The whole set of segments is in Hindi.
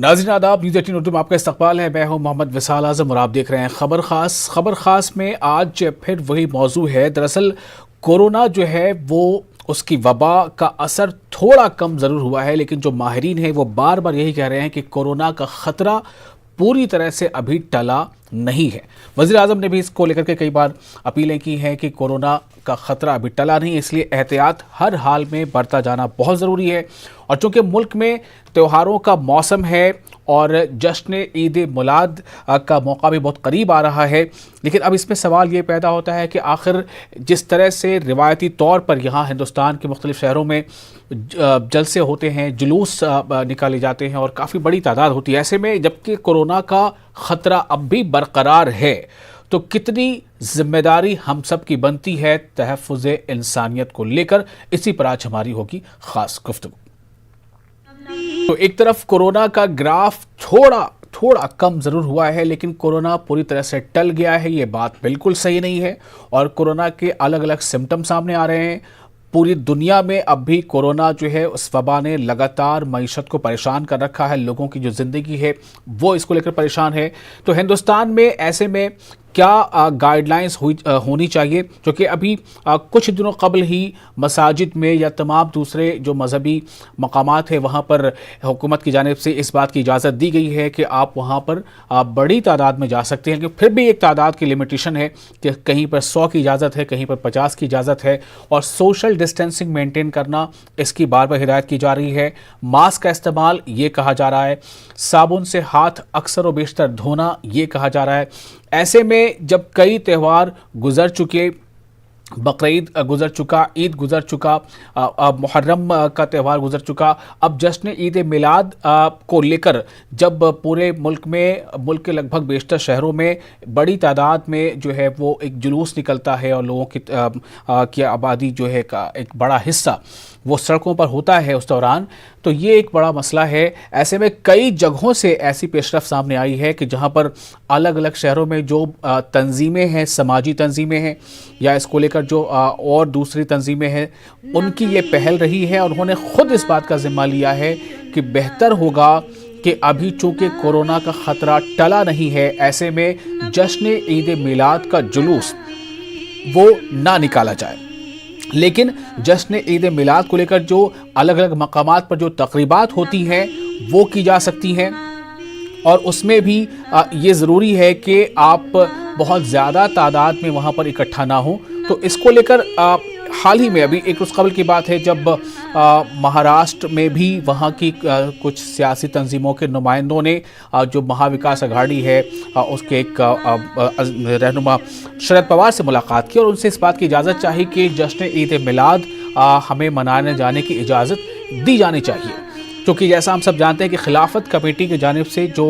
नाज़रीन आदाब, न्यूज़ 18 उर्दू में आपका इस्तकबाल है। मैं हूं मोहम्मद विसाल आज़म और आप देख रहे हैं खबर खास में आज फिर वही मौजू है। दरअसल कोरोना जो है वो उसकी वबा का असर थोड़ा कम ज़रूर हुआ है, लेकिन जो माहिरीन हैं वो बार बार यही कह रहे हैं कि कोरोना का ख़तरा पूरी तरह से अभी टला नहीं है। वज़ीर आज़म ने भी इसको लेकर के कई बार अपीलें की हैं कि कोरोना का ख़तरा अभी टला नहीं, इसलिए एहतियात हर हाल में बरता जाना बहुत ज़रूरी है। और चूँकि मुल्क में त्योहारों का मौसम है और जश्न ईद मिलाद का मौका भी बहुत करीब आ रहा है, लेकिन अब इसमें सवाल ये पैदा होता है कि आखिर जिस तरह से रिवायती तौर पर यहाँ हिंदुस्तान के मुख्तलिफ़ शहरों में जलसे होते हैं, जुलूस निकाले जाते हैं और काफ़ी बड़ी तादाद होती है, ऐसे में जबकि कोरोना का ख़तरा अब भी बरकरार है, तो कितनी जिम्मेदारी हम सब की बनती है तहफ़्फ़ुज़ इंसानियत को लेकर। इसी पर आज हमारी होगी ख़ास गुफ्तगू। तो एक तरफ कोरोना का ग्राफ थोड़ा कम ज़रूर हुआ है, लेकिन कोरोना पूरी तरह से टल गया है, ये बात बिल्कुल सही नहीं है। और कोरोना के अलग अलग सिम्टम सामने आ रहे हैं। पूरी दुनिया में अब भी कोरोना जो है उस वबा ने लगातार मईशत को परेशान कर रखा है, लोगों की जो ज़िंदगी है वो इसको लेकर परेशान है। तो हिंदुस्तान में ऐसे में क्या गाइडलाइंस होनी चाहिए, क्योंकि अभी कुछ दिनों कबल ही मसाजिद में या तमाम दूसरे जो मजहबी मकामात हैं वहाँ पर हुकूमत की जानिब से इस बात की इजाज़त दी गई है कि आप वहाँ पर बड़ी तादाद में जा सकते हैं, कि फिर भी एक तादाद की लिमिटेशन है कि कहीं पर 100 की इजाज़त है, कहीं पर 50 की इजाज़त है। और सोशल डिस्टेंसिंग मेंटेन करना, इसकी बार बार हिदायत की जा रही है। मास्क का इस्तेमाल ये कहा जा रहा है, साबुन से हाथ अक्सर व बेशतर धोना ये कहा जा रहा है। ऐसे में जब कई त्यौहार गुजर चुके, बकरीद गुजर चुका, ईद गुजर चुका, मुहर्रम का त्यौहार गुजर चुका, अब जश्न ईद मिलाद को लेकर जब पूरे मुल्क के लगभग बेशतर शहरों में बड़ी तादाद में जो है वो एक जुलूस निकलता है और लोगों की आबादी जो है का एक बड़ा हिस्सा वो सड़कों पर होता है उस दौरान, तो ये एक बड़ा मसला है। ऐसे में कई जगहों से ऐसी पेशरफ सामने आई है कि जहाँ पर अलग अलग शहरों में जो तंजीमें हैं, समाजी तंजीमें हैं या इसको लेकर जो और दूसरी तंजीमें हैं, उनकी ये पहल रही है और उन्होंने ख़ुद इस बात का ज़िम्मा लिया है कि बेहतर होगा कि अभी चूँकि कोरोना का ख़तरा टला नहीं है, ऐसे में जश्न ईद मिलाद का जुलूस वो ना निकाला जाए। लेकिन जश्न ईद मिलाद को लेकर जो अलग अलग मकामात पर जो तकरीबात होती हैं वो की जा सकती हैं, और उसमें भी ये ज़रूरी है कि आप बहुत ज़्यादा तादाद में वहाँ पर इकट्ठा ना हो। तो इसको लेकर हाल ही में अभी एक रोज़ कबल की बात है जब महाराष्ट्र में भी वहाँ की कुछ सियासी तंजीमों के नुमाइंदों ने जो महाविकास अघाड़ी है उसके एक रहनुमा शरद पवार से मुलाकात की और उनसे इस बात की इजाज़त चाही कि जश्न ईद मिलाद हमें मनाने जाने की इजाज़त दी जानी चाहिए, क्योंकि जैसा हम सब जानते हैं कि खिलाफत कमेटी की जानिब से जो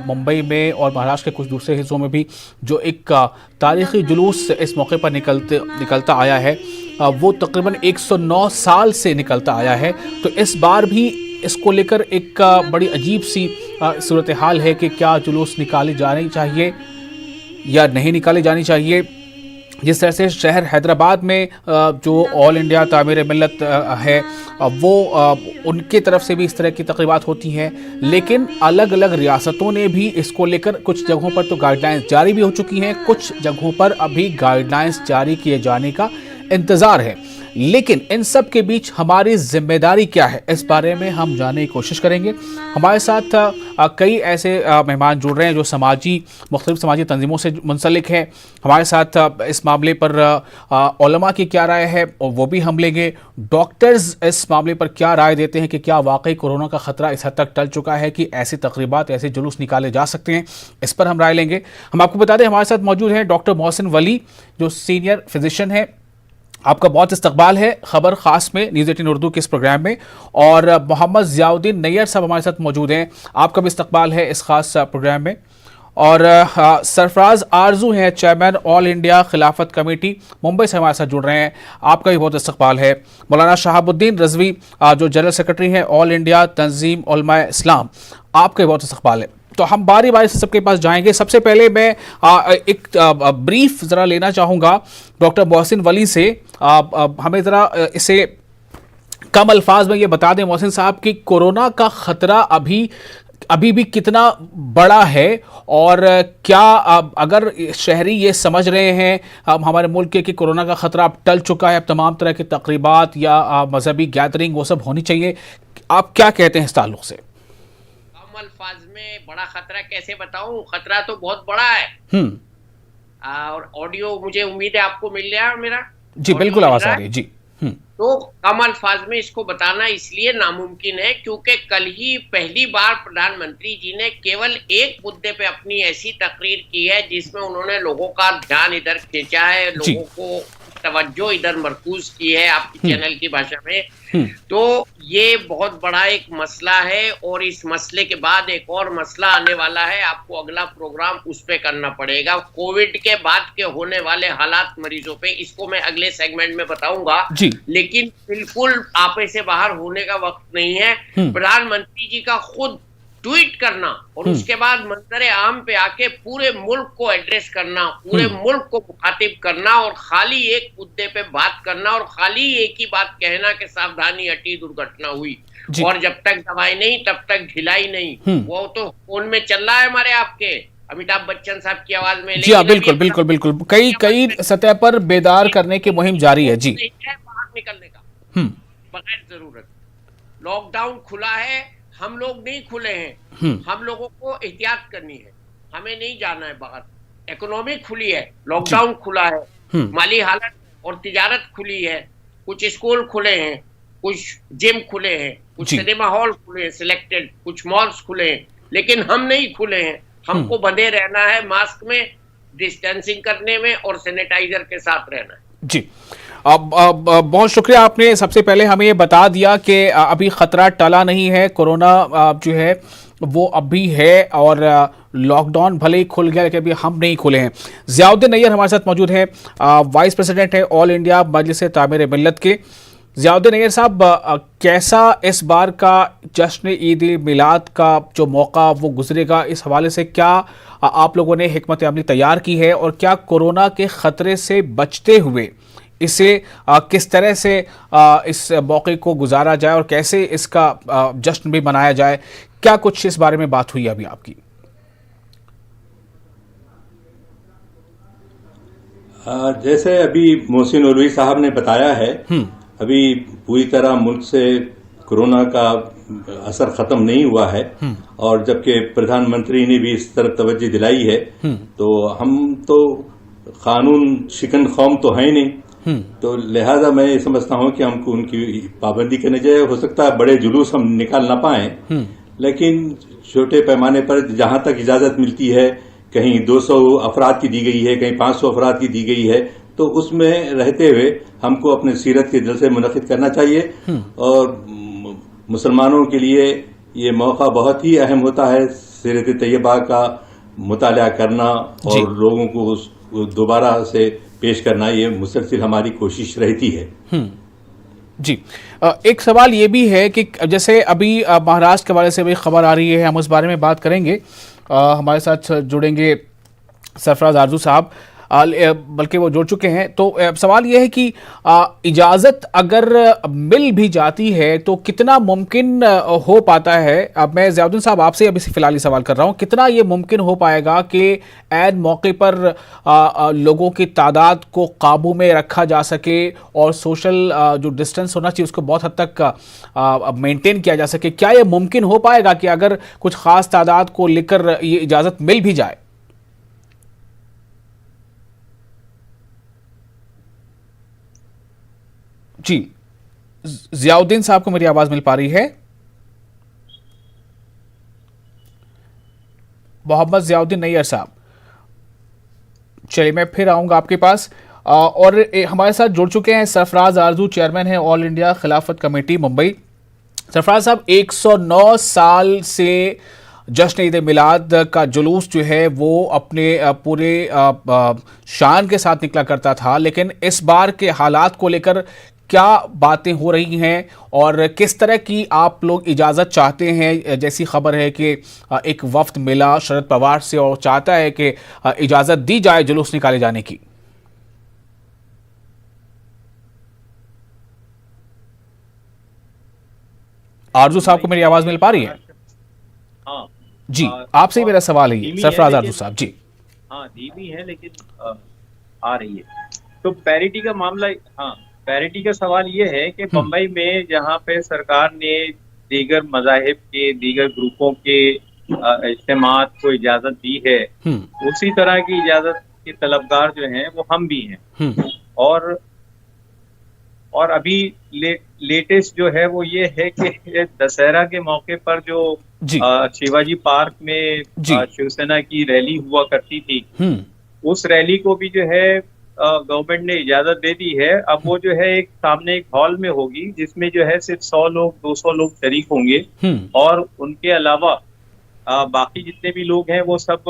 मुंबई में और महाराष्ट्र के कुछ दूसरे हिस्सों में भी जो एक तारीख़ी जुलूस इस मौके पर निकलता आया है, वो तकरीबन 109 साल से निकलता आया है। तो इस बार भी इसको लेकर एक बड़ी अजीब सी सूरत हाल है कि क्या जुलूस निकाली जानी चाहिए या नहीं निकाली जानी चाहिए। जिस तरह से शहर हैदराबाद में जो ऑल इंडिया तामीर मिल्लत है वो उनके तरफ से भी इस तरह की तकरीबात होती हैं, लेकिन अलग अलग रियासतों ने भी इसको लेकर कुछ जगहों पर तो गाइडलाइंस जारी भी हो चुकी हैं, कुछ जगहों पर अभी गाइडलाइंस जारी किए जाने का इंतज़ार है। लेकिन इन सब के बीच हमारी जिम्मेदारी क्या है, इस बारे में हम जानने की कोशिश करेंगे। हमारे साथ कई ऐसे मेहमान जुड़ रहे हैं जो मुख्तलिफ समाजी तंजीमों से मुंसलिक हैं। हमारे साथ इस मामले पर उलमा की क्या राय है और वो भी हम लेंगे। डॉक्टर्स इस मामले पर क्या राय देते हैं कि क्या वाकई कोरोना का ख़तरा इस हद तक टल चुका है कि ऐसी तकरीबात, ऐसे जुलूस निकाले जा सकते हैं, इस पर हम राय लेंगे। हम आपको बता दें हमारे साथ मौजूद हैं डॉक्टर मोहसिन वली जो सीनियर फिजिशियन है। आपका बहुत इस्तकबाल है खबर खास में, न्यूज़ 18 उर्दू के इस प्रोग्राम में। और मोहम्मद ज़ियाउद्दीन नैयर साहब हमारे साथ मौजूद हैं, आपका भी इस्तकबाल है इस खास प्रोग्राम में। और सरफराज आरजू हैं चेयरमैन ऑल इंडिया खिलाफत कमेटी, मुंबई से हमारे साथ जुड़ रहे हैं, आपका भी बहुत इस्तकबाल है। मौलाना शहाबुद्दीन रज़वी जो जनरल सेक्रेटरी हैं ऑल इंडिया तंजीम उलमाए इस्लाम, आपका भी बहुत इस्तकबाल है। तो हम बारी बारी से सबके पास जाएंगे। सबसे पहले मैं एक ब्रीफ ज़रा लेना चाहूँगा डॉक्टर मोहसिन वली से। हमें ज़रा इसे कम अल्फाज में ये बता दें मोहसिन साहब कि कोरोना का ख़तरा अभी अभी भी कितना बड़ा है, और क्या अगर शहरी ये समझ रहे हैं अब हमारे मुल्क के कि कोरोना का खतरा अब टल चुका है, अब तमाम तरह की तकरीबात या मजहबी गैदरिंग वो सब होनी चाहिए, आप क्या कहते हैं इस ताल्लुक से? कम अल्फाज में बड़ा खतरा कैसे बताऊं? खतरा तो बहुत बड़ा है। हम्म। और ऑडियो मुझे उम्मीद है आपको मिल रहा है मेरा। जी ऑडियो बिल्कुल, मिल आवाज रहा आ है। रही है जी। हम्म। तो कम अल्फाज में इसको बताना इसलिए नामुमकिन है क्योंकि कल ही पहली बार प्रधानमंत्री जी ने केवल एक मुद्दे पे अपनी ऐसी तकरीर की है जिसमें उन्होंने लोगों का ध्यान इधर खींचा है, जी। लोगों को तवज्जो इधर मरकूज की है आपकी हम्म। चैनल की भाषा में। हम्म। तो ये बहुत बड़ा एक मसला है और इस मसले के बाद एक और मसला आने वाला है। आपको अगला प्रोग्राम उस पे करना पड़ेगा, कोविड के बाद के होने वाले हालात मरीजों पे। इसको मैं अगले सेगमेंट में बताऊंगा, जी। लेकिन बिल्कुल आपे से बाहर होने का वक्त नहीं है। हम्म। प्रधानमंत्री जी का खुद ट्वीट करना और हम्म। उसके बाद मंजर आम पे आके पूरे मुल्क को एड्रेस करना, पूरे हम्म। मुल्क को मुखातिब करना और खाली एक मुद्दे पे बात करना और खाली एक ही बात कहना कि सावधानी हटी, दुर्घटना हुई जी। और जब तक दवाई नहीं तब तक ढिलाई नहीं। हम्म। वो तो फोन में चल रहा है हमारे आपके अमिताभ बच्चन साहब की आवाज में, जी हाँ, लेकिन अभी बिल्कुल बिल्कुल बिल्कुल, कई कई सतह पर बेदार करने की मुहिम जारी है जी। बाहर निकलने का हम्म। बगैर जरूरत। लॉकडाउन खुला है, हम लोग नहीं खुले हैं। हम्म। हम लोगों को एहतियात करनी है, हमें नहीं जाना है बाहर। इकोनॉमी खुली है, जी। लॉकडाउन खुला है, हम्म। माली हालत और तिजारत खुली है, कुछ स्कूल खुले हैं, कुछ जिम खुले हैं, कुछ जी। सिनेमा हॉल खुले हैं सिलेक्टेड, कुछ मॉल्स खुले हैं, लेकिन हम नहीं खुले हैं। हम्म। हमको बंधे रहना है, मास्क में, डिस्टेंसिंग करने में और सैनिटाइजर के साथ रहना है। जी। बहुत शुक्रिया, आपने सबसे पहले हमें ये बता दिया कि अभी खतरा टला नहीं है, कोरोना जो है वो अभी है, और लॉकडाउन भले ही खुल गया लेकिन अभी हम नहीं खुले हैं। ज़ियाउद्दीन नैयर हमारे साथ मौजूद है, वाइस प्रेसिडेंट है ऑल इंडिया मजलिस तामीर मिल्लत के। ज़ियाउद्दीन नैयर साहब, कैसा इस बार का जश्न ईद मिलाद का जो मौका वो गुजरेगा, इस हवाले से क्या आप लोगों ने हिकमत अमली तैयार की है, और क्या कोरोना के ख़तरे से बचते हुए इसे किस तरह से इस मौके को गुजारा जाए और कैसे इसका जश्न भी मनाया जाए, क्या कुछ इस बारे में बात हुई अभी आपकी? जैसे अभी मोहसिन उलवी साहब ने बताया है, अभी पूरी तरह मुल्क से कोरोना का असर खत्म नहीं हुआ है, और जबकि प्रधानमंत्री ने भी इस तरफ तवज्जो दिलाई है, तो हम तो कानून शिकन कौम तो है नहीं, तो लिहाजा मैं ये समझता हूं कि हमको उनकी पाबंदी करनी चाहिए। हो सकता है बड़े जुलूस हम निकाल ना पाए, लेकिन छोटे पैमाने पर जहां तक इजाजत मिलती है, कहीं 200 अफराद की दी गई है, कहीं 500 अफराद की दी गई है, तो उसमें रहते हुए हमको अपने सीरत के जलसे मुनक़िद करना चाहिए। और मुसलमानों के लिए ये मौका बहुत ही अहम होता है, सीरत तैयबा का मुताला करना और लोगों को दोबारा से पेश करना, ये मुसलसिल हमारी कोशिश रहती है। जी। एक सवाल ये भी है कि जैसे अभी महाराष्ट्र के हवाले से भी खबर आ रही है, हम उस बारे में बात करेंगे। हमारे साथ जुड़ेंगे सरफराज आरजू साहब, बल्कि वो जुड़ चुके हैं। तो सवाल ये है कि इजाज़त अगर मिल भी जाती है तो कितना मुमकिन हो पाता है, अब मैं ज़ियाउद्दीन साहब आपसे अभी फिलहाल ही सवाल कर रहा हूँ, कितना ये मुमकिन हो पाएगा कि ऐन मौके पर लोगों की तादाद को काबू में रखा जा सके और सोशल जो डिस्टेंस होना चाहिए उसको बहुत हद तक मेंटेन किया जा सके? क्या ये मुमकिन हो पाएगा कि अगर कुछ ख़ास तादाद को लेकर ये इजाज़त मिल भी जाए? जी, ज़ियाउद्दीन साहब को मेरी आवाज मिल पा रही है? मोहम्मद ज़ियाउद्दीन नैयर साहब, चलिए मैं फिर आऊंगा आपके पास। और हमारे साथ जुड़ चुके हैं सरफराज आरजू, चेयरमैन है ऑल इंडिया खिलाफत कमेटी मुंबई। सरफराज साहब, 109 साल से जश्न ईद मिलाद का जुलूस जो है वो अपने पूरे शान के साथ निकला करता था, लेकिन इस बार के हालात को लेकर क्या बातें हो रही हैं और किस तरह की आप लोग इजाज़त चाहते हैं? जैसी खबर है कि एक वफ्द मिला शरद पवार से और चाहता है कि इजाज़त दी जाए जुलूस निकाले जाने की। आरजू साहब को मेरी आवाज़ मिल पा रही है? हाँ जी, आपसे ही मेरा सवाल है ये, धीमी सरफराज है आरजू लेकिन, साहब जी। हाँ धीमी है लेकिन आ रही है। तो पैरिटी का मामला, हाँ पैरिटी का सवाल ये है कि बम्बई में जहाँ पे सरकार ने दीगर मजाहिब के, दीगर ग्रुपों के इज्तिमात को इजाजत दी है, उसी तरह की इजाजत के तलबगार जो हैं वो हम भी हैं। और अभी लेटेस्ट जो है वो ये है कि दशहरा के मौके पर जो जी शिवाजी पार्क में जी शिवसेना की रैली हुआ करती थी, हम्म उस रैली को भी जो है गवर्नमेंट ने इजाजत दे दी है। अब वो जो है एक सामने एक हॉल में होगी जिसमें जो है सिर्फ 100 लोग 200 लोग शरीक होंगे, और उनके अलावा बाकी जितने भी लोग हैं वो सब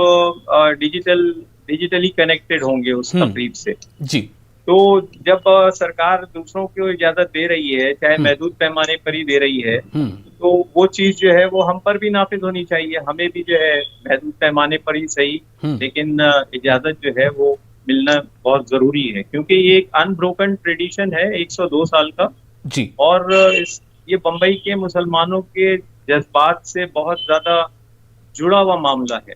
डिजिटली कनेक्टेड होंगे उस तकरीब से। जी तो जब सरकार दूसरों को इजाजत दे रही है, चाहे महदूद पैमाने पर ही दे रही है, तो वो चीज जो है वो हम पर भी नाफिज होनी चाहिए। हमें भी जो है महदूद पैमाने पर ही सही, लेकिन इजाजत जो है वो मिलना बहुत जरूरी है, क्योंकि ये एक अनब्रोकन ट्रेडिशन है 102 साल का। जी और ये बम्बई के मुसलमानों के जज्बात से बहुत ज्यादा जुड़ा हुआ मामला है।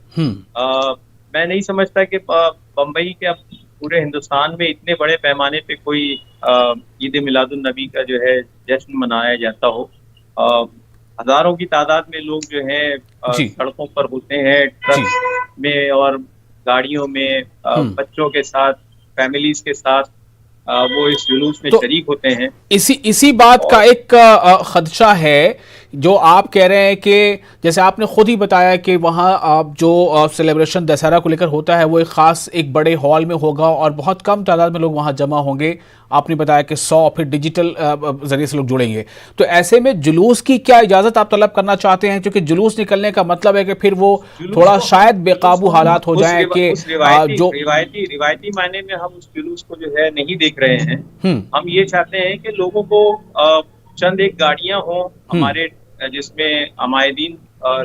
मैं नहीं समझता कि बम्बई के अब पूरे हिंदुस्तान में इतने बड़े पैमाने पे कोई ईद मिलादुन नबी का जो है जश्न मनाया जाता हो। हजारों की तादाद में लोग जो है सड़कों पर होते हैं, ट्रक में और गाड़ियों में, बच्चों के साथ, फैमिलीज के साथ वो इस जुलूस में शरीक होते हैं। इसी बात का एक खदशा है जो आप कह रहे हैं कि जैसे आपने खुद ही बताया कि वहाँ आप जो सेलिब्रेशन दशहरा को लेकर होता है वो एक खास एक बड़े हॉल में होगा और बहुत कम तादाद में लोग वहाँ जमा होंगे। आपने बताया कि 100 फिर डिजिटल जरिए से लोग जुड़ेंगे। तो ऐसे में जुलूस की क्या इजाजत आप तलब करना चाहते हैं? क्योंकि जुलूस निकलने का मतलब है कि फिर वो थोड़ा शायद बेकाबू हालात हो जाए कि जो रिवायती मायने में हम उस जुलूस को जो है नहीं देख रहे हैं। हम ये चाहते हैं कि लोगों को चंद एक गाड़ियां हों हमारे जिसमें अमायदीन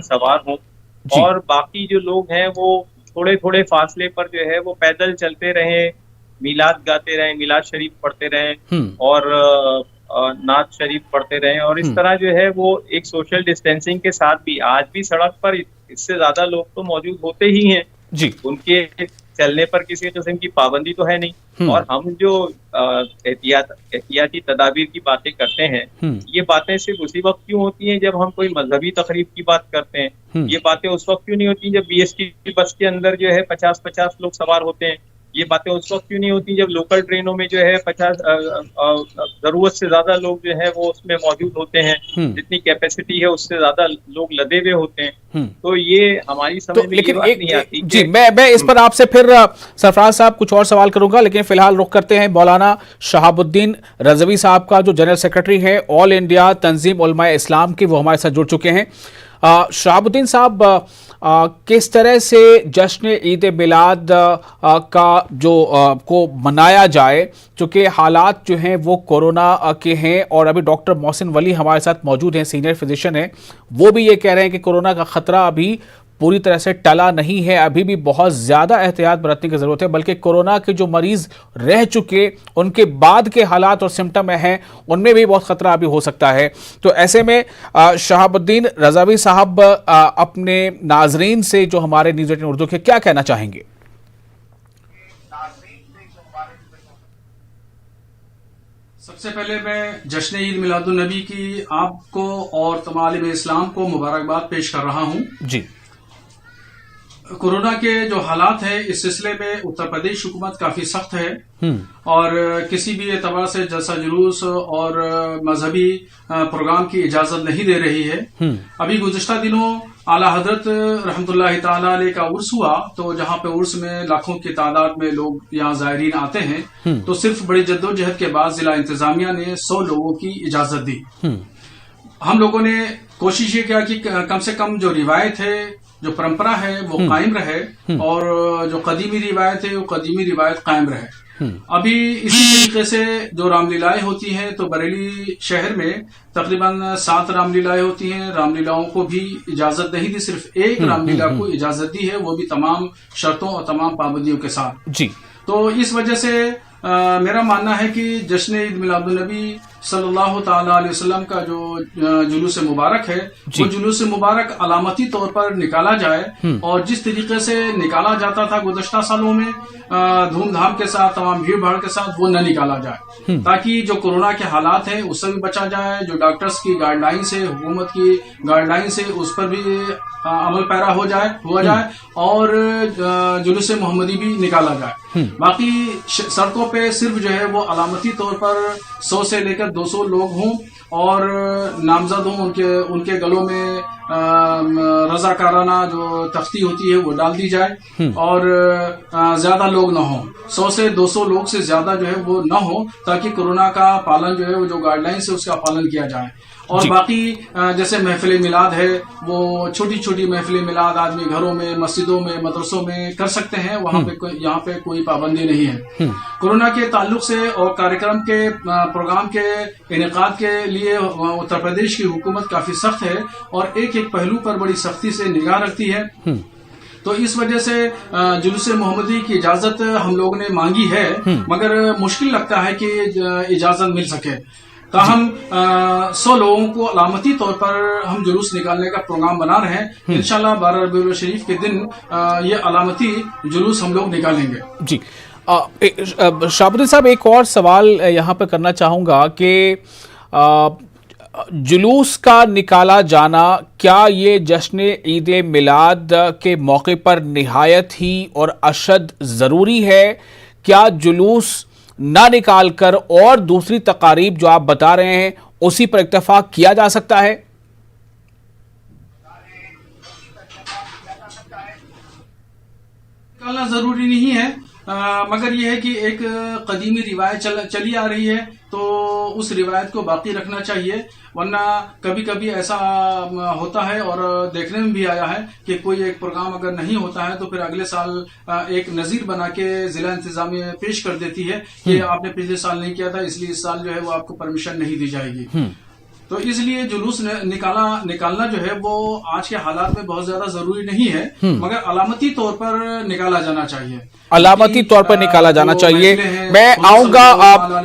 सवार हों, और बाकी जो लोग हैं वो थोड़े थोड़े फासले पर जो है वो पैदल चलते रहें, मिलाद गाते रहें, मिलाद शरीफ पढ़ते रहें और नात शरीफ पढ़ते रहें। और इस तरह जो है वो एक सोशल डिस्टेंसिंग के साथ भी, आज भी सड़क पर इससे ज्यादा लोग तो मौजूद होते ही हैं जी, उनके चलने पर किसी किस्म की पाबंदी तो है नहीं। और हम जो एहतियाती तदाबीर की बातें करते हैं, ये बातें सिर्फ उसी वक्त क्यों होती हैं जब हम कोई मजहबी तकरीब की बात करते हैं। ये बातें उस वक्त क्यों नहीं होती जब BST बस के अंदर जो है 50-50 लोग सवार होते हैं। ये बातें उस वक्त क्यों नहीं होती जब लोकल ट्रेनों में जो है 50 जरूरत से ज्यादा लोग जो है वो उसमें मौजूद होते हैं, जितनी कैपेसिटी है उससे ज्यादा लोग लदे हुए होते हैं। तो ये हमारी समझ में ये बात नहीं आती। जी, मैं इस पर आपसे फिर सरफराज साहब कुछ और सवाल करूंगा, लेकिन फिलहाल रुख करते हैं मौलाना शहाबुद्दीन रजवी साहब का, जो जनरल सेक्रेटरी है ऑल इंडिया तंजीम उलमाए इस्लाम की, वो हमारे साथ जुड़ चुके हैं। शहाबुद्दीन साहब, किस तरह से जश्न ईद मिलाद का जो को मनाया जाए, क्योंकि हालात जो हैं वो कोरोना के हैं, और अभी डॉक्टर मोहसिन वली हमारे साथ मौजूद हैं, सीनियर फिजिशियन हैं, वो भी ये कह रहे हैं कि कोरोना का खतरा अभी पूरी तरह से टला नहीं है, अभी भी बहुत ज़्यादा एहतियात बरतने की ज़रूरत है, बल्कि कोरोना के जो मरीज़ रह चुके उनके बाद के हालात और सिम्टम हैं उनमें भी बहुत ख़तरा अभी हो सकता है। तो ऐसे में शहाबुद्दीन रज़ावी साहब अपने नाजरीन से, जो हमारे न्यूज़ 18 उर्दू के, क्या कहना चाहेंगे? सबसे पहले मैं जश्न ईद मिलादुन नबी की आपको और तमाम इस्लाम को मुबारकबाद पेश कर रहा हूं। जी, कोरोना के जो हालात है इस सिलसिले में उत्तर प्रदेश हुकूमत काफी सख्त है और किसी भी एतबार से जलसा जुलूस और मजहबी प्रोग्राम की इजाजत नहीं दे रही है। अभी गुज़िश्ता दिनों आला हजरत रहमतुल्लाह ताला अलैह का उर्स हुआ, तो जहां पे उर्स में लाखों की तादाद में लोग यहाँ ज़ायरीन आते हैं, तो सिर्फ बड़ी जद्दोजहद के बाद जिला इंतजामिया ने 100 लोगों की इजाजत दी। हम लोगों ने कोशिश ये किया कि कम से कम जो रिवायत है, जो परंपरा है, वो कायम रहे और जो कदीमी रिवायत है वो कदीमी रिवायत कायम रहे। अभी इसी तरीके से जो रामलीलाएं होती हैं, तो बरेली शहर में तकरीबन 7 रामलीलाएं होती हैं। रामलीलाओं को भी इजाजत नहीं दी, सिर्फ एक रामलीला को इजाजत दी है, वो भी तमाम शर्तों और तमाम पाबंदियों के साथ। जी, तो इस वजह से मेरा मानना है कि जश्न ईद मिलादुन नबी सल्लल्लाहु ताला अलैहि वसल्लम का जो जुलूस मुबारक है वो जुलूस मुबारक अलामती तौर पर निकाला जाए और जिस तरीके से निकाला जाता था गुज़श्ता सालों में धूमधाम के साथ तमाम भीड़ भाड़ के साथ वो न निकाला जाए, ताकि जो कोरोना के हालात हैं उससे भी बचा जाए, जो डॉक्टर्स की गाइडलाइंस है, हुकूमत की गाइडलाइंस है, उस पर भी अमल पैरा हुआ जाए और जुलूस मोहम्मदी भी निकाला जाए। बाकी सड़कों पे सिर्फ जो है वो अलामती तौर पर 100 से लेकर 200 लोग हों और नामजद हों, उनके गलों में रजाकाराना जो तख्ती होती है वो डाल दी जाए और ज्यादा लोग न हों, 100 से 200 लोग से ज्यादा जो है वो न हो, ताकि कोरोना का पालन जो है वो जो गाइडलाइंस है उसका पालन किया जाए। और बाकी जैसे महफिल मिलाद है, वो छोटी छोटी महफिल मिलाद आदमी घरों में, मस्जिदों में, मदरसों में कर सकते हैं, वहां पे यहाँ पे कोई पाबंदी नहीं है। कोरोना के ताल्लुक से और कार्यक्रम के प्रोग्राम के इनेकाद के लिए उत्तर प्रदेश की हुकूमत काफी सख्त है और एक एक पहलू पर बड़ी सख्ती से निगाह रखती है। तो इस वजह से जुलूस मोहम्मदी की इजाजत हम लोगों ने मांगी है, मगर मुश्किल लगता है कि इजाजत मिल सके। ताहम 100 लोगों को अलामती तौर पर हम जुलूस निकालने का प्रोग्राम बना रहे हैं। इंशाल्लाह 12 रबीउल शरीफ के दिन ये अलामती जुलूस हम लोग निकालेंगे। जी शाहबुद्दीन साहब, एक और सवाल यहाँ पे करना चाहूँगा कि जुलूस का निकाला जाना, क्या ये जश्न ईद मिलाद के मौके पर निहायत ही और अशद ज़रूरी है? क्या जुलूस ना निकाल कर और दूसरी तकारीब जो आप बता रहे हैं उसी पर इत्तेफाक किया जा सकता है? निकालना जरूरी नहीं है, मगर यह है कि एक कदीमी रिवायत चली आ रही है तो उस रिवायत को बाकी रखना चाहिए, वरना कभी कभी ऐसा होता है और देखने में भी आया है कि कोई एक प्रोग्राम अगर नहीं होता है तो फिर अगले साल एक नजीर बना के जिला इंतजामिया पेश कर देती है कि आपने पिछले साल नहीं किया था, इसलिए इस साल जो है वो आपको परमिशन नहीं दी जाएगी। तो इसलिए जुलूस निकालना जो है वो आज के हालात में बहुत ज्यादा जरूरी नहीं है, मगर अलामती तौर पर निकाला जाना चाहिए। अलामती तौर पर निकाला जाना चाहिए। मैं आऊंगा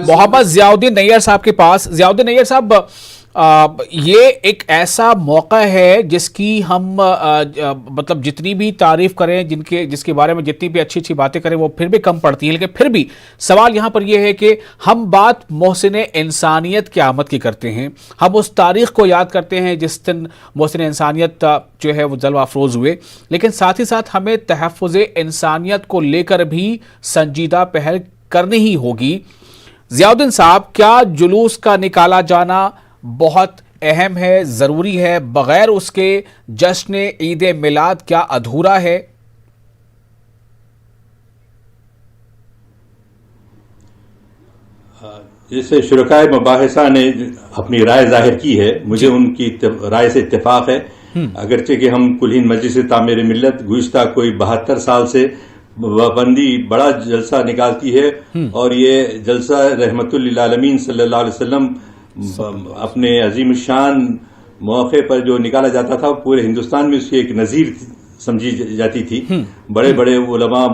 मोहम्मद ज़ियाउद्दीन नैयर साहब के पास। ज़ियाउद्दीन नैयर साहब, ये एक ऐसा मौका है जिसकी हम मतलब जितनी भी तारीफ करें, जिसके बारे में जितनी भी अच्छी अच्छी बातें करें वो फिर भी कम पड़ती है, लेकिन फिर भी सवाल यहाँ पर यह है कि हम बात मोहसिन इंसानियत की आमद की करते हैं, हम उस तारीख को याद करते हैं जिस दिन मोहसिन इंसानियत जो है वो जलवा अफरोज़ हुए, लेकिन साथ ही साथ हमें तहफ़्फ़ुज़ इंसानियत को लेकर भी संजीदा पहल करनी ही होगी। ज़ियाउद्दीन साहब, क्या जुलूस का निकाला जाना बहुत अहम है, ज़रूरी है? बगैर उसके जश्न ईद मिलाद क्या अधूरा है? जैसे शुरकाए मुबाहिसा ने अपनी राय जाहिर की है, मुझे उनकी राय से इत्तेफाक है। अगरचे कि हम कुल हिंद मजलिस तामीर मिल्लत गुज़िश्ता कोई 72 साल से बंदी बड़ा जलसा निकालती है और ये जलसा रहमतुल लिल आलमीन सल्लल्लाहु अलैहि वसल्लम अपने अजीम शान मौके पर जो निकाला जाता था पूरे हिंदुस्तान में उसकी एक नज़ीर समझी जाती थी। बड़े बड़े उलमा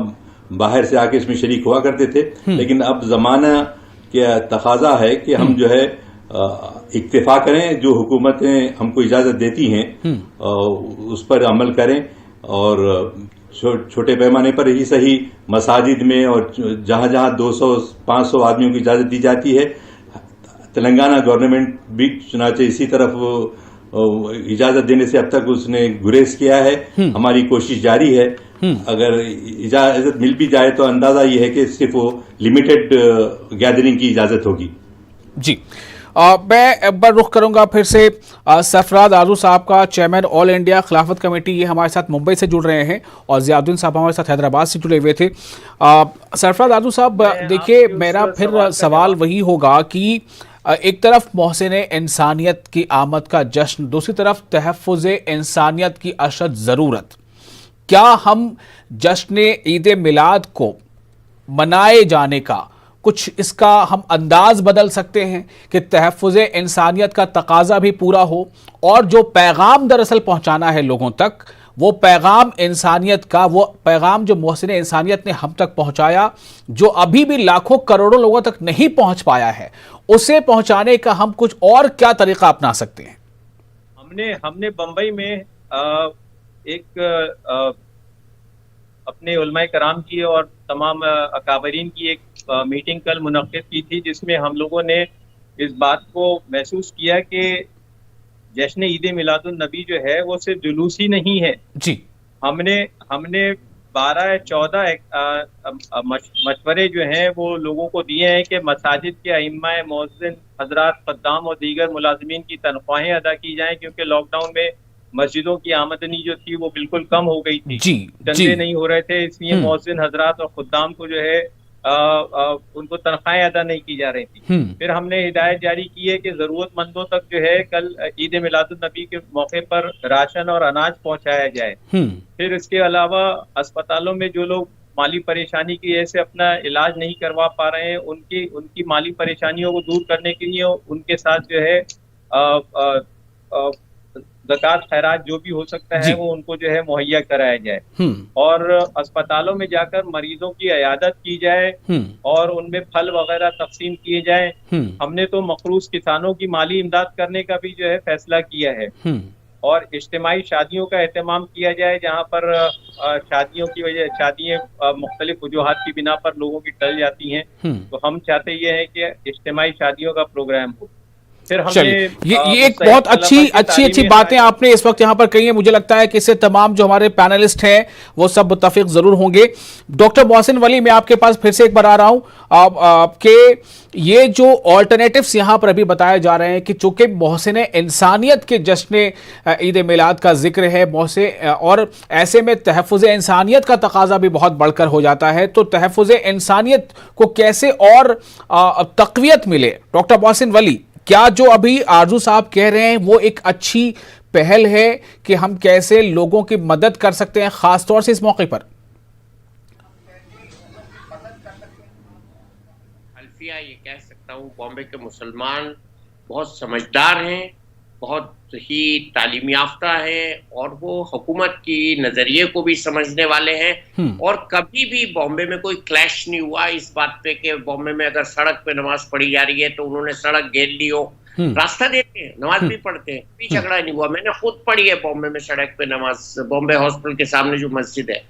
बाहर से आके इसमें शरीक हुआ करते थे, लेकिन अब जमाना का तकाजा है कि हम जो है इक्तिफा करें, जो हुकूमतें हमको इजाजत देती हैं उस पर अमल करें और छोटे पैमाने पर ही सही मसाजिद में और जहां जहां 200-500 आदमियों की इजाजत दी जाती है, तेलंगाना गवर्नमेंट भी चुनाचे इसी तरफ इजाजत देने से अब तक उसने गुरेज किया है। हमारी कोशिश जारी है, अगर इजाजत मिल भी जाए तो अंदाजा ये है कि सिर्फ वो लिमिटेड गैदरिंग की इजाजत होगी। जी, मैं एक बार रुख करूंगा फिर से सरफराज आरजू साहब का, चेयरमैन ऑल इंडिया खिलाफत कमेटी, ये हमारे साथ मुंबई से जुड़ रहे हैं और ज़ियाउद्दीन साहब हमारे साथ हैदराबाद से जुड़े हुए थे। सरफराज आरजू साहब, देखिए मेरा फिर सवाल वही होगा कि एक तरफ मोहसिन इंसानियत की आमद का जश्न, दूसरी तरफ तहफ़्फ़ुज़ इंसानियत की अशद ज़रूरत। क्या हम जश्न ईद मिलाद को मनाए जाने का कुछ इसका हम अंदाज बदल सकते हैं कि तहफ़्फ़ुज़ इंसानियत का तकाजा भी पूरा हो और जो पैगाम दरअसल पहुंचाना है लोगों तक, वो पैगाम इंसानियत का, वो पैगाम जो मोहसिन इंसानियत ने हम तक पहुंचाया, जो अभी भी लाखों करोड़ों लोगों तक नहीं पहुंच पाया है, उसे पहुंचाने का हम कुछ और क्या तरीका अपना सकते हैं? हमने बंबई में एक अपने उलमाए कराम की और तमाम अकाबरीन की एक मीटिंग कल मुनक्किद की थी, जिसमें हम लोगों ने इस बात को महसूस किया कि जश्न ईद मिलादुन नबी जो है वो सिर्फ जुलूसी नहीं है जी। हमने 12 या 14 मशवरे जो हैं वो लोगों को दिए हैं कि मसाजिद के अइम्मा मुअज्जिन हजरात ख़द्दाम और दीगर मुलाजमीन की तनख्वाहें अदा की जाएं, क्योंकि लॉकडाउन में मस्जिदों की आमदनी जो थी वो बिल्कुल कम हो गई थी, चंदे नहीं हो रहे थे, इसलिए मुअज्जिन हजरात और खुद्दाम को जो है उनको तनख्वाहें अदा नहीं की जा रही थी। फिर हमने हिदायत जारी की है कि जरूरतमंदों तक जो है कल ईद मिलादुन नबी के मौके पर राशन और अनाज पहुंचाया जाए। फिर इसके अलावा अस्पतालों में जो लोग माली परेशानी की वजह से अपना इलाज नहीं करवा पा रहे हैं, उनकी माली परेशानियों को दूर करने के लिए उनके साथ जो है ज़कात खैरात जो भी हो सकता है वो उनको जो है मुहैया कराया जाए और अस्पतालों में जाकर मरीजों की इयादत की जाए और उनमें फल वगैरह तकसीम किए जाए। हमने तो मकरूज किसानों की माली इमदाद करने का भी जो है फैसला किया है और इज्तिमाई शादियों का एहतमाम किया जाए, जहाँ पर शादियाँ मुख्तलिफ वजूहात की बिना पर लोगों की टल जाती हैं, तो हम चाहते ये हैं कि इज्तिमाई शादियों का प्रोग्राम हो। फिर हमने ये एक बहुत अच्छी बातें आपने इस वक्त यहाँ पर कही है। मुझे लगता है कि इससे तमाम जो हमारे पैनलिस्ट हैं वो सब मुत्तफिक जरूर होंगे। डॉक्टर मोहसिन वली, मैं आपके पास फिर से एक बार आ रहा हूँ। आपके ये जो ऑल्टरनेटिव्स यहाँ पर अभी बताए जा रहे हैं कि चूंकि मोहसिन इंसानियत के जश्न ईद मिलाद का जिक्र है और ऐसे में तहफ़्फ़ुज़ इंसानियत का तकाजा भी बहुत बढ़कर हो जाता है, तो तहफ़्फ़ुज़ इंसानियत को कैसे और तक़वियत मिले? डॉक्टर मोहसिन वली, क्या जो अभी आरजू साहब कह रहे हैं वो एक अच्छी पहल है कि हम कैसे लोगों की मदद कर सकते हैं, खास तौर से इस मौके पर? अल्फिया, ये कह सकता हूँ बॉम्बे के मुसलमान बहुत समझदार हैं, बहुत ही तालीम याफ्ता है और वो हुकूमत की नजरिए को भी समझने वाले हैं और कभी भी बॉम्बे में कोई क्लैश नहीं हुआ इस बात पे कि बॉम्बे में अगर सड़क पे नमाज पढ़ी जा रही है तो उन्होंने सड़क घेर ली हो। रास्ता देते हैं, नमाज भी पढ़ते हैं, कोई झगड़ा नहीं हुआ। मैंने खुद पढ़ी है बॉम्बे में सड़क पे नमाज, बॉम्बे हॉस्पिटल के सामने जो मस्जिद है।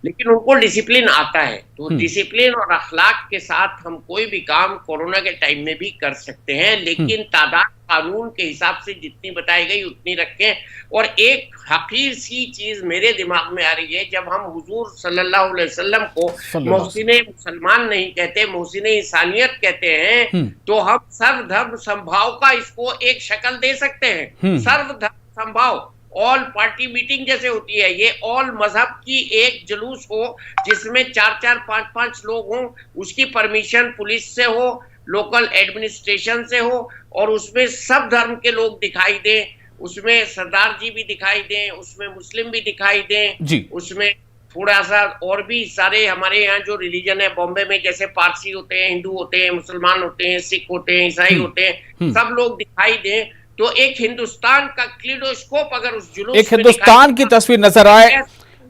लेकिन उनको डिसिप्लिन आता है, तो डिसिप्लिन और अखलाक के साथ हम कोई भी काम कोरोना के टाइम में भी कर सकते हैं, लेकिन तादाद कानून के हिसाब से जितनी बताई गई उतनी रखें। और एक हकीर सी चीज मेरे दिमाग में आ रही है, जब हम हुजूर सल्लल्लाहु अलैहि वसल्लम को मोहसिन मुसलमान नहीं कहते, मोहसिन इंसानियत कहते हैं, तो हम सर्वधर्म संभाव का इसको एक शक्ल दे सकते हैं। सर्वधर्म संभाव, ऑल पार्टी मीटिंग जैसे होती है, ये ऑल मजहब की एक जुलूस हो जिसमें 4-4, 5-5 लोग हों, उसकी परमिशन पुलिस से हो, लोकल एडमिनिस्ट्रेशन से हो और उसमें सब धर्म के लोग दिखाई दें, उसमें सरदार जी भी दिखाई दें, उसमें मुस्लिम भी दिखाई दें, उसमें थोड़ा सा और भी सारे हमारे यहाँ जो रिलीजन है बॉम्बे में, जैसे पारसी होते हैं, हिंदू होते हैं, मुसलमान होते हैं, सिख होते हैं, ईसाई होते हैं, सब लोग दिखाई दें, तो एक हिंदुस्तान का क्लिडोस्कोप अगर उस जुलूस एक हिंदुस्तान की तस्वीर नजर आए।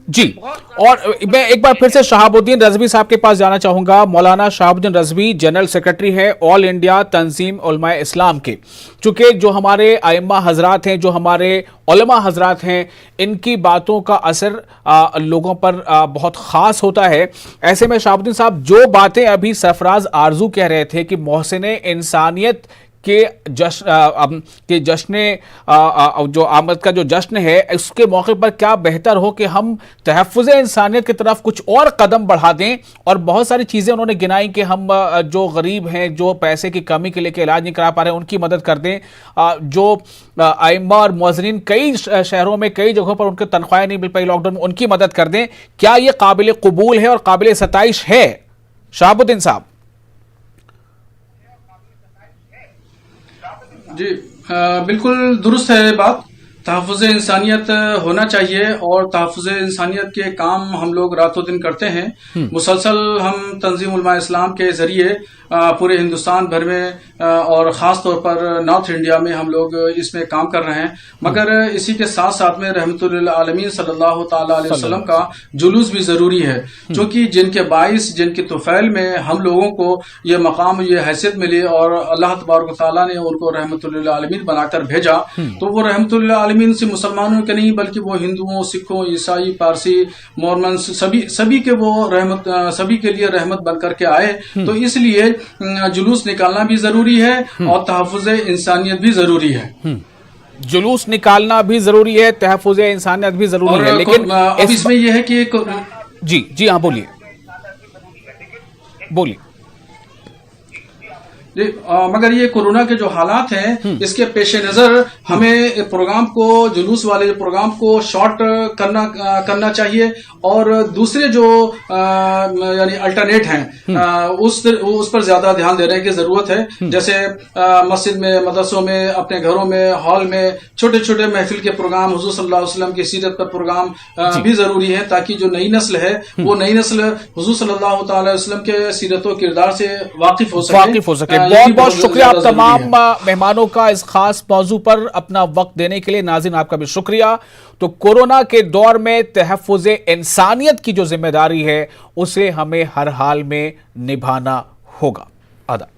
जी, और मैं एक बार फिर से शहाबुद्दीन रजवी साहब के पास जाना चाहूंगा। मौलाना शहाबुद्दीन रजवी जनरल सेक्रेटरी है ऑल इंडिया तंजीम उलमाए इस्लाम के। चूंकि जो हमारे आइम्मा हजरात हैं, जो हमारे उलमा हजरात हैं, इनकी बातों का असर लोगों पर बहुत ख़ास होता है। ऐसे में शहाबुद्दीन साहब, जो बातें अभी सरफराज आरजू कह रहे थे कि मोहसिन इंसानियत के जश्न जो आमद का जो जश्न है, उसके मौके पर क्या बेहतर हो कि हम तहफ़्फ़ुज़ इंसानियत की तरफ कुछ और कदम बढ़ा दें। और बहुत सारी चीज़ें उन्होंने गिनाई कि हम जो गरीब हैं, जो पैसे की कमी के लेके इलाज नहीं करा पा रहे हैं, उनकी मदद कर दें। जो आइम्मा और मुअज़्ज़िनीन कई शहरों में, कई जगहों पर उनके तनख्वाहें नहीं मिल पाई लॉकडाउन में, उनकी मदद कर दें। क्या ये काबिल कबूल है और काबिल सताइश है शहाबुद्दीन साहब? जी बिल्कुल दुरुस्त है बात। तहफ़्फ़ुज़ इंसानियत होना चाहिए और तहफ़्फ़ुज़ इंसानियत के काम हम लोग रातों दिन करते हैं। मुसलसल हम तंज़ीम उलमा इस्लाम के ज़रिए पूरे हिंदुस्तान भर में और ख़ास तौर पर नॉर्थ इंडिया में हम लोग इसमें काम कर रहे हैं। मगर इसी के साथ साथ में रहमतुल लिल आलमीन सल्लल्लाहु ताला अलैहि वसल्लम का जुलूस भी ज़रूरी है, क्योंकि जिनके बाइस जिनके तुफ़ैल में हम लोगों को ये मकाम ये हैसियत मिली और अल्लाह तबारक व तआला ने उनको रहमतुल लिल आलमीन बनाकर भेजा। तो वो रहमतुल लिल आलमीन से मुसलमानों के नहीं बल्कि वो हिंदुओं, सिखों, ईसाई, पारसी, मोरमन सभी के वो रहमत, सभी के लिए रहमत बनकर के आए। तो इसलिए जुलूस निकालना भी जरूरी है और तहफ़्फ़ुज़ इंसानियत भी जरूरी है। जुलूस निकालना भी जरूरी है, तहफ़्फ़ुज़ इंसानियत भी जरूरी है, लेकिन अब इसमें यह है कि जी हाँ, बोलिए। मगर ये कोरोना के जो हालात हैं इसके पेश नजर हमें प्रोग्राम को, जुलूस वाले प्रोग्राम को शॉर्ट करना चाहिए और दूसरे जो यानी अल्टरनेट हैं उस पर ज्यादा ध्यान देने की जरूरत है। जैसे मस्जिद में, मदरसों में, अपने घरों में, हॉल में छोटे छोटे महफिल के प्रोग्राम, हुजूर सल्लल्लाहु अलैहि वसल्लम की सीरत पर प्रोग्राम भी जरूरी है, ताकि जो नई नस्ल है वो नई नस्ल हुजूर सल्लल्लाहु अलैहि वसल्लम के सीरत व किरदार से वाकिफ हो सके। बहुत बहुत शुक्रिया आप तमाम मेहमानों का इस खास मौजू पर अपना वक्त देने के लिए। नाज़रीन, आपका भी शुक्रिया। तो कोरोना के दौर में तहफ़्फ़ुज़ इंसानियत की जो जिम्मेदारी है उसे हमें हर हाल में निभाना होगा। आदाब।